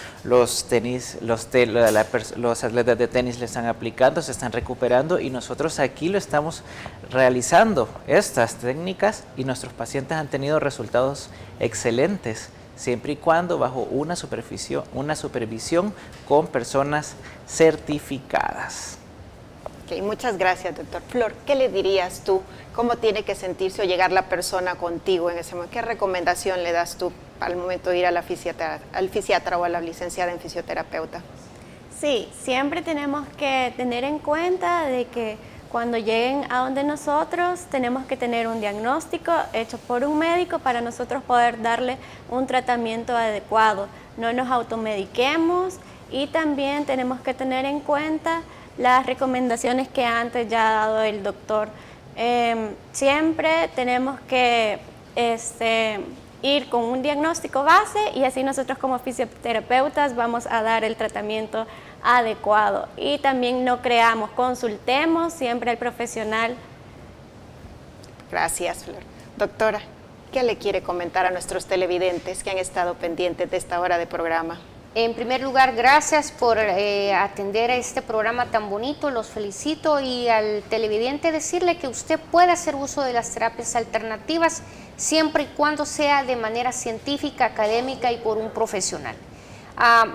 atletas de tenis le están aplicando, se están recuperando, y nosotros aquí lo estamos realizando, estas técnicas, y nuestros pacientes han tenido resultados excelentes, siempre y cuando bajo una supervisión con personas certificadas. Okay, muchas gracias, doctor. Flor, ¿qué le dirías tú? ¿Cómo tiene que sentirse o llegar la persona contigo en ese momento? ¿Qué recomendación le das tú al momento de ir al fisiatra o a la licenciada en fisioterapeuta? Sí, siempre tenemos que tener en cuenta de que cuando lleguen a donde nosotros tenemos que tener un diagnóstico hecho por un médico para nosotros poder darle un tratamiento adecuado. No nos automediquemos, y también tenemos que tener en cuenta las recomendaciones que antes ya ha dado el doctor. Siempre tenemos que ir con un diagnóstico base, y así nosotros como fisioterapeutas vamos a dar el tratamiento adecuado. Y también no creamos, consultemos siempre al profesional. Gracias, Flor. Doctora, ¿qué le quiere comentar a nuestros televidentes que han estado pendientes de esta hora de programa? En primer lugar, gracias por atender a este programa tan bonito, los felicito, y al televidente decirle que usted puede hacer uso de las terapias alternativas siempre y cuando sea de manera científica, académica y por un profesional.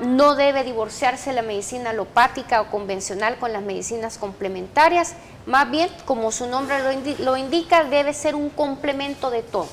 No debe divorciarse la medicina alopática o convencional con las medicinas complementarias, más bien, como su nombre lo indica, debe ser un complemento de todo.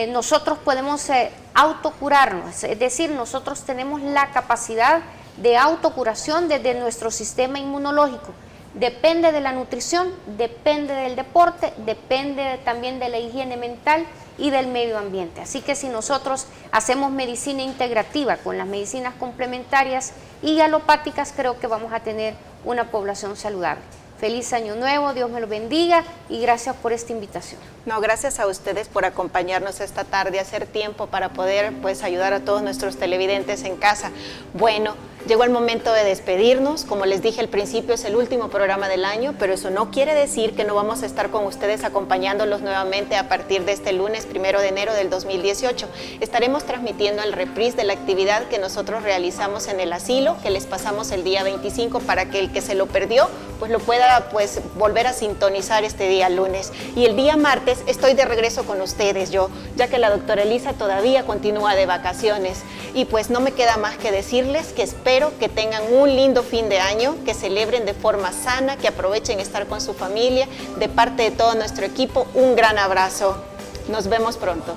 Nosotros podemos autocurarnos, es decir, nosotros tenemos la capacidad de autocuración desde nuestro sistema inmunológico. Depende de la nutrición, depende del deporte, depende también de la higiene mental y del medio ambiente. Así que si nosotros hacemos medicina integrativa con las medicinas complementarias y alopáticas, creo que vamos a tener una población saludable. Feliz año nuevo, Dios me lo bendiga y gracias por esta invitación. No, gracias a ustedes por acompañarnos esta tarde, hacer tiempo para poder pues ayudar a todos nuestros televidentes en casa. Bueno, llegó el momento de despedirnos. Como les dije al principio, es el último programa del año, pero eso no quiere decir que no vamos a estar con ustedes acompañándolos nuevamente a partir de este lunes 1 de enero del 2018. Estaremos transmitiendo el reprise de la actividad que nosotros realizamos en el asilo, que les pasamos el día 25 para que el que se lo perdió pues lo pueda pues volver a sintonizar este día lunes. Y el día martes estoy de regreso con ustedes yo, ya que la doctora Elisa todavía continúa de vacaciones. Y pues no me queda más que decirles que espero que tengan un lindo fin de año, que celebren de forma sana, que aprovechen estar con su familia. De parte de todo nuestro equipo, un gran abrazo. Nos vemos pronto.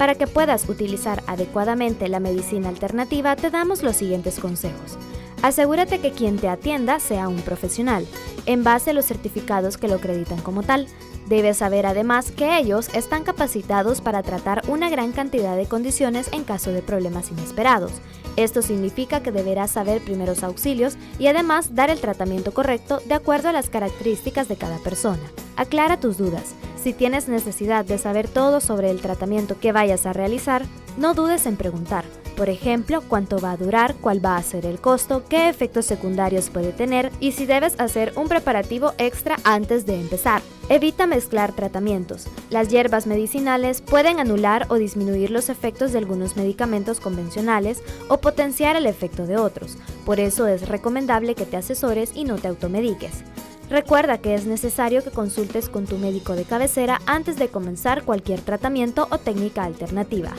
Para que puedas utilizar adecuadamente la medicina alternativa, te damos los siguientes consejos. Asegúrate que quien te atienda sea un profesional, en base a los certificados que lo acreditan como tal. Debes saber además que ellos están capacitados para tratar una gran cantidad de condiciones en caso de problemas inesperados. Esto significa que deberás saber primeros auxilios y además dar el tratamiento correcto de acuerdo a las características de cada persona. Aclara tus dudas. Si tienes necesidad de saber todo sobre el tratamiento que vayas a realizar, no dudes en preguntar. Por ejemplo, cuánto va a durar, cuál va a ser el costo, qué efectos secundarios puede tener y si debes hacer un preparativo extra antes de empezar. Evita mezclar tratamientos. Las hierbas medicinales pueden anular o disminuir los efectos de algunos medicamentos convencionales o potenciar el efecto de otros. Por eso es recomendable que te asesores y no te automediques. Recuerda que es necesario que consultes con tu médico de cabecera antes de comenzar cualquier tratamiento o técnica alternativa.